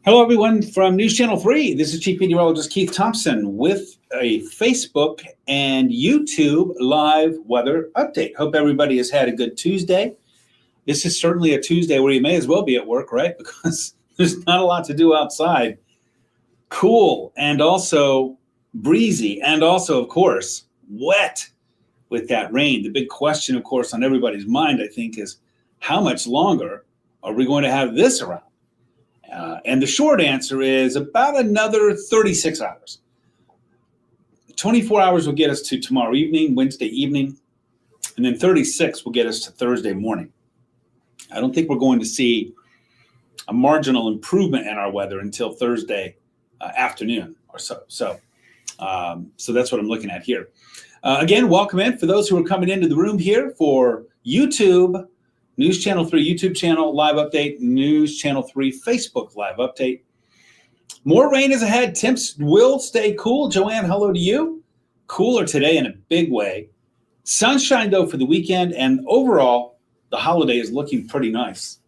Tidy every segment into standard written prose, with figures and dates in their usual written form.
Hello, everyone from News Channel 3. This is Chief Meteorologist Keith Thompson with a Facebook and YouTube live weather update. Hope everybody has had a good Tuesday. This is certainly a Tuesday where you may as well be at work, right? Because there's not a lot to do outside. Cool and also breezy and also, of course, wet with that rain. The big question, of course, on everybody's mind, I think, is how much longer are we going to have this around? And the short answer is about another 36 hours. 24 hours will get us to tomorrow evening, Wednesday evening, and then 36 will get us to Thursday morning. I don't think we're going to see a marginal improvement in our weather until Thursday afternoon or so. So that's what I'm looking at here. Again, welcome in for those who are coming into the room here for YouTube, News Channel 3 YouTube channel live update, News Channel 3 Facebook live update. More rain is ahead. Temps will stay cool. Joanne, hello to you. Cooler today in a big way. Sunshine, though, for the weekend. And overall, the holiday is looking pretty nice.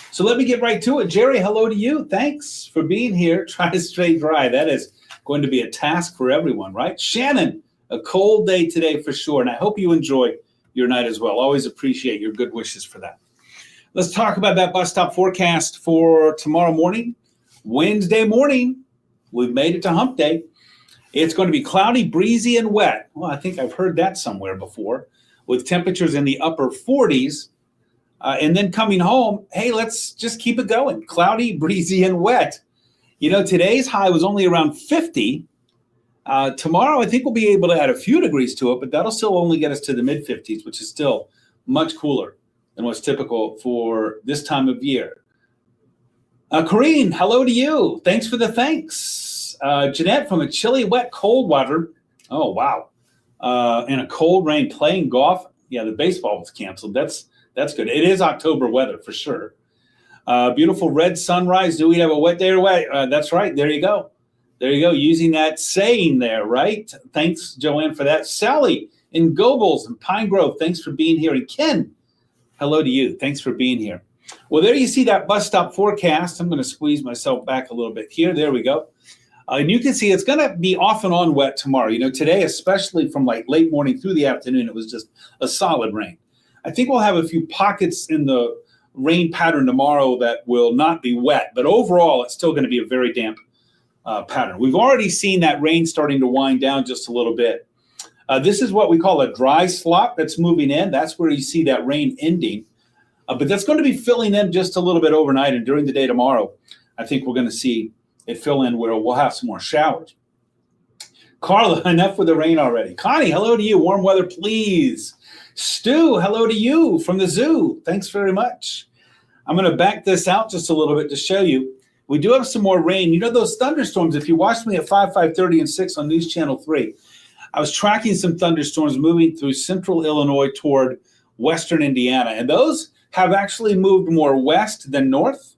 So let me get right to it. Jerry, hello to you. Thanks for being here. Try to stay dry. That is going to be a task for everyone, right? Shannon, a cold day today for sure. And I hope you enjoy your night as well. Always appreciate your good wishes for that. Let's talk about that bus stop forecast for tomorrow morning. Wednesday morning, we've made it to hump day. It's going to be cloudy, breezy, and wet. Well, I think I've heard that somewhere before, with temperatures in the upper 40s. And then coming home, hey, let's just keep it going. Cloudy, breezy, and wet. You know, today's high was only around 50. Tomorrow, I think we'll be able to add a few degrees to it, but that'll still only get us to the mid-50s, which is still much cooler than what's typical for this time of year. Corrine, hello to you. Thanks for the thanks. Jeanette from a chilly, wet, cold water. Oh, wow. And a cold rain playing golf. Yeah, the baseball was canceled. That's good. It is October weather for sure. Beautiful red sunrise. Do we have a wet day or wet? That's right. There you go. There you go, using that saying there, right? Thanks, Joanne, for that. Sally in Gobles and Pine Grove, thanks for being here. And Ken, hello to you. Thanks for being here. Well, there you see that bus stop forecast. I'm going to squeeze myself back a little bit here. There we go. And you can see it's going to be off and on wet tomorrow. You know, today, especially from like late morning through the afternoon, it was just a solid rain. I think we'll have a few pockets in the rain pattern tomorrow that will not be wet. But overall, it's still going to be a very damp pattern. We've already seen that rain starting to wind down just a little bit. This is what we call a dry slot that's moving in. That's where you see that rain ending. But that's going to be filling in just a little bit overnight. And during the day tomorrow, I think we're going to see it fill in where we'll have some more showers. Carla, enough with the rain already. Connie, hello to you. Warm weather, please. Stu, hello to you from the zoo. Thanks very much. I'm going to back this out just a little bit to show you. We do have some more rain. You know, those thunderstorms, if you watched me at 5, 5:30, and 6 on News Channel 3, I was tracking some thunderstorms moving through central Illinois toward western Indiana. And those have actually moved more west than north.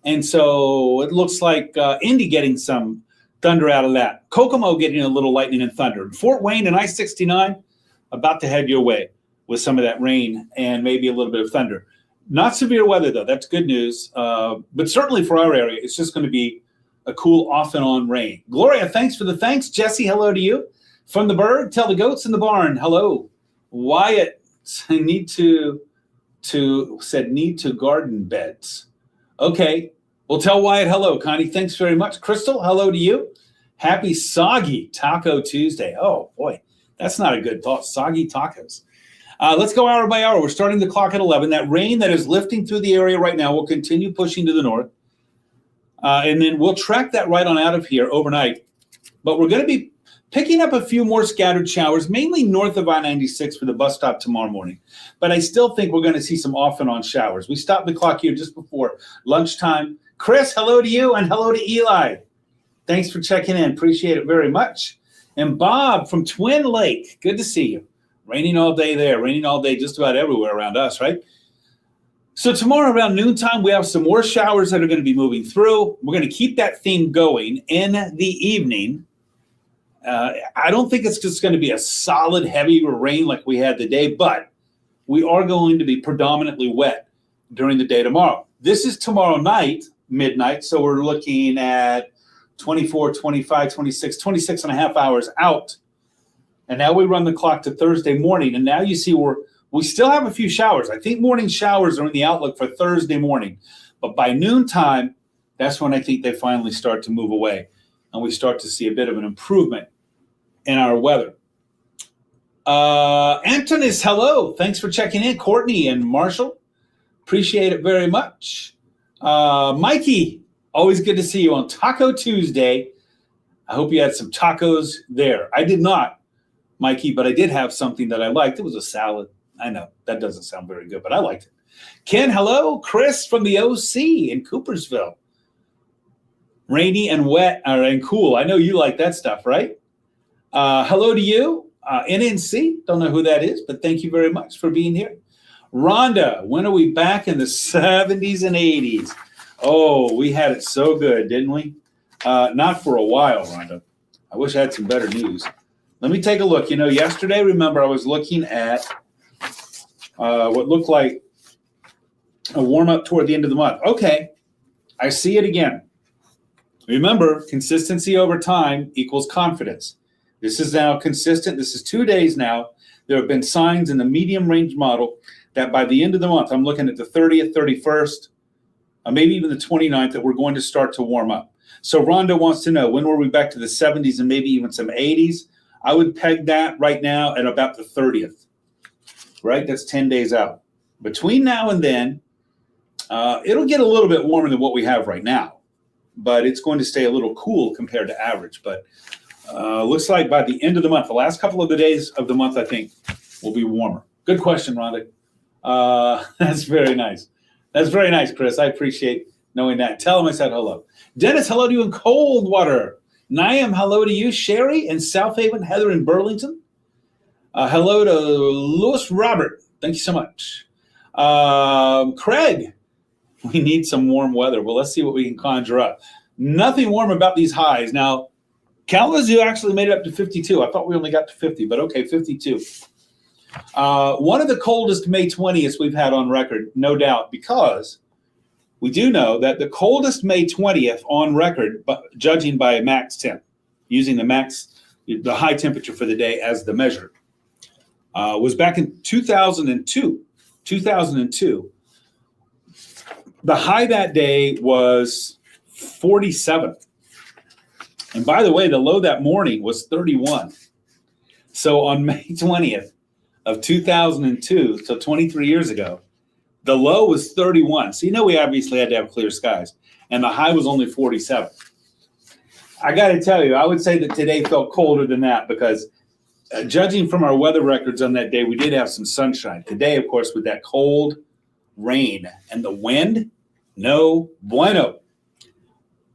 And so it looks like Indy getting some thunder out of that. Kokomo getting a little lightning and thunder. Fort Wayne and I-69 about to head your way with some of that rain and maybe a little bit of thunder. Not severe weather, though. That's good news. But certainly for our area, it's just going to be a cool off and on rain. Gloria, thanks for the thanks. Jesse, hello to you. From the bird, tell the goats in the barn, hello. Wyatt, need to garden beds. Okay, we'll tell Wyatt hello. Connie, thanks very much. Crystal, hello to you. Happy Soggy Taco Tuesday. Oh, boy, that's not a good thought. Soggy tacos. Let's go hour by hour. We're starting the clock at 11. That rain that is lifting through the area right now will continue pushing to the north. And then we'll track that right on out of here overnight. But we're going to be picking up a few more scattered showers, mainly north of I-96 for the bus stop tomorrow morning. But I still think we're going to see some off and on showers. We stopped the clock here just before lunchtime. Chris, hello to you, and hello to Eli. Thanks for checking in. Appreciate it very much. And Bob from Twin Lake, good to see you. Raining all day there, raining all day just about everywhere around us, right? So tomorrow around noontime, we have some more showers that are going to be moving through. We're going to keep that theme going in the evening. I don't think it's just going to be a solid, heavy rain like we had today, but we are going to be predominantly wet during the day tomorrow. This is tomorrow night. midnight. So we're looking at 24, 25, 26, 26 and a half hours out. And now we run the clock to Thursday morning. And now you see we still have a few showers. I think morning showers are in the outlook for Thursday morning. But by noontime, that's when I think they finally start to move away. And we start to see a bit of an improvement in our weather. Antonis, hello. Thanks for checking in. Courtney and Marshall, appreciate it very much. Mikey, always good to see you on Taco Tuesday. I hope you had some tacos there. I did not, Mikey, but I did have something that I liked. It was a salad. I know that doesn't sound very good, but I liked it. Ken, hello. Chris from the OC in Coopersville. Rainy and wet and cool. I know you like that stuff, right? Hello to you. NNC, don't know who that is, but thank you very much for being here. Rhonda, when are we back in the 70s and 80s? Oh, we had it so good, didn't we? Not for a while, Rhonda. I wish I had some better news. Let me take a look. Yesterday, remember, I was looking at what looked like a warm-up toward the end of the month. Okay, I see it again. Remember, consistency over time equals confidence. This is now consistent. This is 2 days now. There have been signs in the medium range model that by the end of the month, I'm looking at the 30th, 31st, maybe even the 29th, that we're going to start to warm up. So Rhonda wants to know, when were we back to the 70s and maybe even some 80s? I would peg that right now at about the 30th, right? That's 10 days out. Between now and then, it'll get a little bit warmer than what we have right now, but it's going to stay a little cool compared to average. But looks like by the end of the month, the last couple of the days of the month, I think, will be warmer. Good question, Rhonda. That's very nice. That's very nice, Chris. I appreciate knowing that. Tell him I said hello. Dennis, hello to you in Coldwater. Niam, hello to you. Sherry in South Haven. Heather in Burlington. Hello to Louis Robert. Thank you so much. Craig, we need some warm weather. Well, let's see what we can conjure up. Nothing warm about these highs. Now, Kalamazoo actually made it up to 52. I thought we only got to 50, but okay, 52. One of the coldest May 20th we've had on record, no doubt, because we do know that the coldest May 20th on record, judging by max temp, using the high temperature for the day as the measure, was back in 2002. 2002. The high that day was 47. And by the way, the low that morning was 31. So on May 20th of 2002, so 23 years ago, the low was 31. So we obviously had to have clear skies. And the high was only 47. I got to tell you, I would say that today felt colder than that because judging from our weather records on that day, we did have some sunshine. Today, of course, with that cold rain and the wind, no bueno.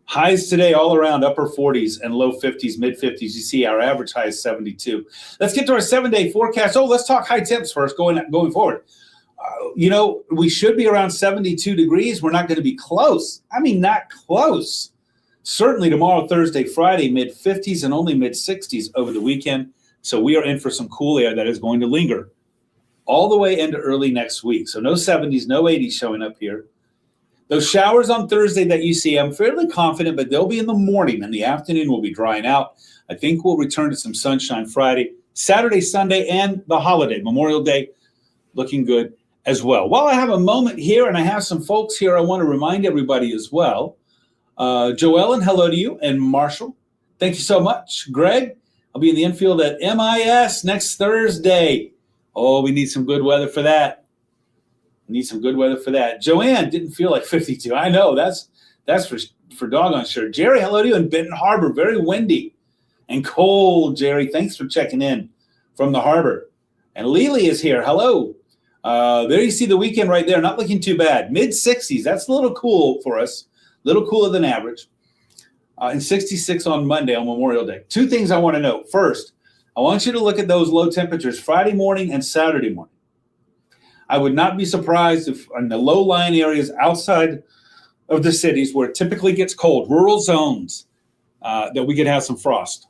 Highs today all around upper 40s and low 50s, mid 50s. You see our average high is 72. Let's get to our 7-day forecast. Oh, let's talk high temps first going forward. We should be around 72 degrees. We're not going to be close. I mean, not close. Certainly tomorrow, Thursday, Friday, mid 50s and only mid 60s over the weekend. So we are in for some cool air that is going to linger all the way into early next week. So no 70s, no 80s showing up here. Those showers on Thursday that you see, I'm fairly confident, but they'll be in the morning. In the afternoon, we'll be drying out. I think we'll return to some sunshine Friday, Saturday, Sunday, and the holiday, Memorial Day, looking good as well. While I have a moment here, and I have some folks here, I want to remind everybody as well. Joellen, hello to you, and Marshall, thank you so much. Greg, I'll be in the infield at MIS next Thursday. Oh, we need some good weather for that. Joanne didn't feel like 52. I know, that's for doggone sure. Jerry, hello to you in Benton Harbor. Very windy and cold, Jerry. Thanks for checking in from the harbor. And Lily is here. Hello. There you see the weekend right there. Not looking too bad. Mid 60s. That's a little cool for us. A little cooler than average. And 66 on Monday on Memorial Day. Two things I want to note. First, I want you to look at those low temperatures Friday morning and Saturday morning. I would not be surprised if in the low-lying areas outside of the cities where it typically gets cold, rural zones, that we could have some frost.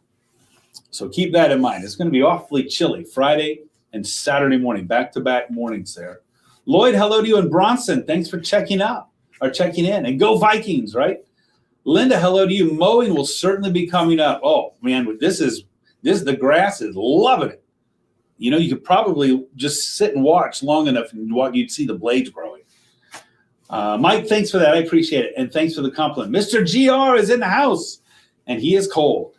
So keep that in mind. It's going to be awfully chilly Friday and Saturday morning, back-to-back mornings there. Lloyd, hello to you in Bronson. Thanks for checking out. are checking in. And go Vikings, right? Linda, hello to you. Mowing will certainly be coming up. Oh, man, the grass is loving it. You know, you could probably just sit and watch long enough and you'd see the blades growing. Mike, thanks for that. I appreciate it. And thanks for the compliment. Mr. GR is in the house, and he is cold.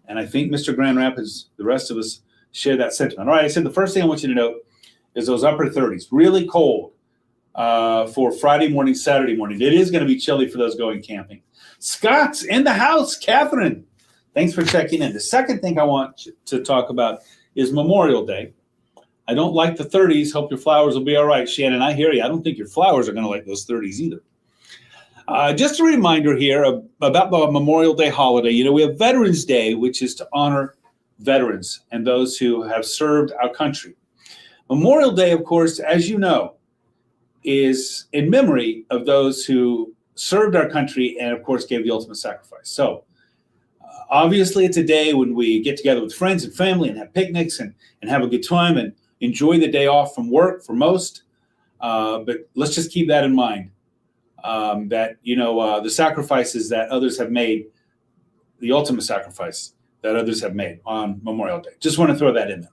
And I think Mr. Grand Rapids, the rest of us, share that sentiment. All right, I said the first thing I want you to note is those upper 30s, really cold for Friday morning, Saturday morning. It is going to be chilly for those going camping. Scott's in the house. Catherine, thanks for checking in. The second thing I want to talk about is Memorial Day. I don't like the 30s. Hope your flowers will be all right. Shannon, I hear you. I don't think your flowers are going to like those 30s either. Just a reminder here about the Memorial Day holiday. You know, we have Veterans Day, which is to honor veterans and those who have served our country. Memorial Day, of course, as you know, is in memory of those who served our country and, of course, gave the ultimate sacrifice. So, obviously, it's a day when we get together with friends and family and have picnics and have a good time and enjoy the day off from work for most. But let's just keep that in mind, that, you know, the sacrifices that others have made, the ultimate sacrifice that others have made on Memorial Day. Just want to throw that in there.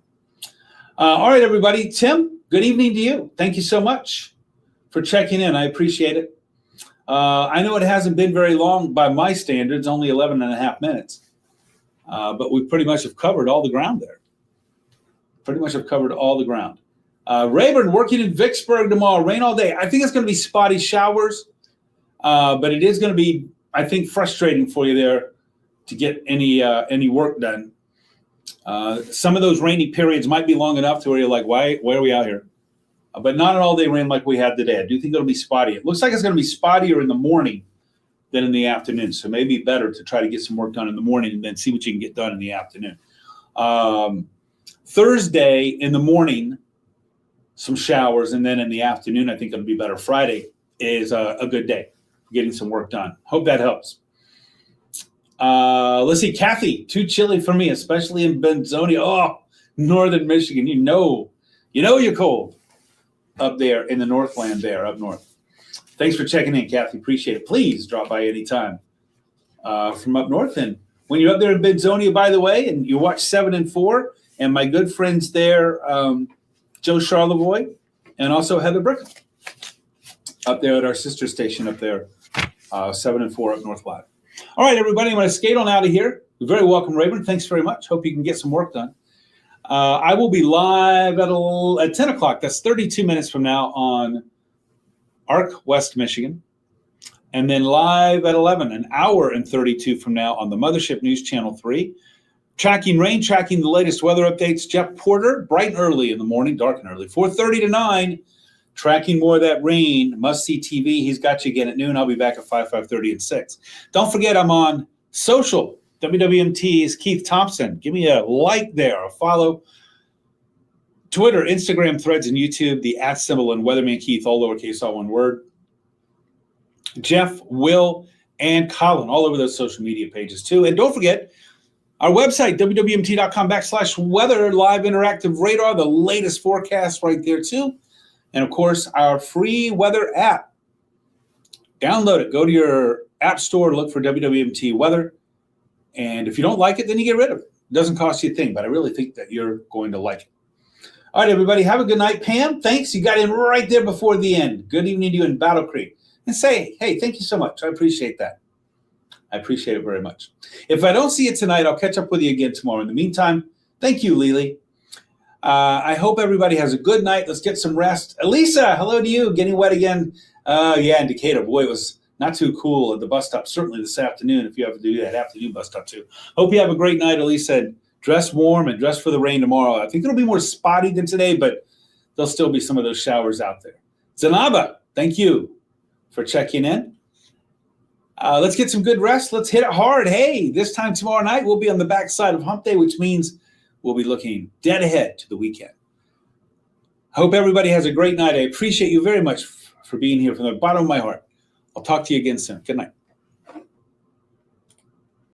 All right, everybody. Tim, good evening to you. Thank you so much for checking in. I appreciate it. I know it hasn't been very long by my standards, only 11 and a half minutes. But we pretty much have covered all the ground there. Rayburn working in Vicksburg tomorrow. Rain all day. I think it's going to be spotty showers, but it is going to be, I think, frustrating for you there to get any work done. Some of those rainy periods might be long enough to where you're like, why are we out here? But not an all-day rain like we had today. I do think it'll be spotty. It looks like it's going to be spottier in the morning than in the afternoon. So maybe better to try to get some work done in the morning and then see what you can get done in the afternoon. Thursday in the morning, some showers, and then in the afternoon, I think it'll be better. Friday is a good day for getting some work done. Hope that helps. Let's see, Kathy, too chilly for me, especially in Benzonia. Oh, northern Michigan, you know you're cold up there in the Northland there, up north. Thanks for checking in, Kathy. Appreciate it. Please drop by anytime from up north. And when you're up there in Benzonia, by the way, and you watch 7 and 4, and my good friends there, Joe Charlevoix, and also Heather Brickham, up there at our sister station up there, 7 and 4 up North Live. All right, everybody, I'm going to skate on out of here. You're very welcome, Rayburn. Thanks very much. Hope you can get some work done. I will be live at 10 o'clock. That's 32 minutes from now on ARC West Michigan. And then live at 11, an hour and 32 from now on the Mothership News Channel 3. Tracking rain, tracking the latest weather updates. Jeff Porter, bright and early in the morning, dark and early. 4:30 to 9, tracking more of that rain. Must-see TV. He's got you again at noon. I'll be back at 5:30, and 6. Don't forget, I'm on social. WWMT is Keith Thompson. Give me a like there, a follow. Twitter, Instagram, Threads, and YouTube, the @ symbol and Weatherman Keith, all lowercase, all one word. Jeff, Will, and Colin, all over those social media pages too. And don't forget, our website, WWMT.com/weather, live interactive radar, the latest forecast right there too. And of course, our free weather app. Download it. Go to your app store, look for WWMT Weather. And if you don't like it, then you get rid of it. It doesn't cost you a thing, but I really think that you're going to like it. All right, everybody, have a good night. Pam, thanks. You got in right there before the end. Good evening to you in Battle Creek. And say, hey, thank you so much. I appreciate that. I appreciate it very much. If I don't see you tonight, I'll catch up with you again tomorrow. In the meantime, thank you, Lily. I hope everybody has a good night. Let's get some rest. Elisa, hello to you. Getting wet again. Yeah, in Decatur. Boy, it was not too cool at the bus stop, certainly this afternoon, if you have to do that afternoon bus stop too. Hope you have a great night, Elisa. And dress warm and dress for the rain tomorrow. I think it'll be more spotty than today, but there'll still be some of those showers out there. Zanaba, thank you for checking in. Let's get some good rest. Let's hit it hard. Hey, this time tomorrow night, we'll be on the backside of Hump Day, which means we'll be looking dead ahead to the weekend. Hope everybody has a great night. I appreciate you very much for being here from the bottom of my heart. I'll talk to you again soon. Good night.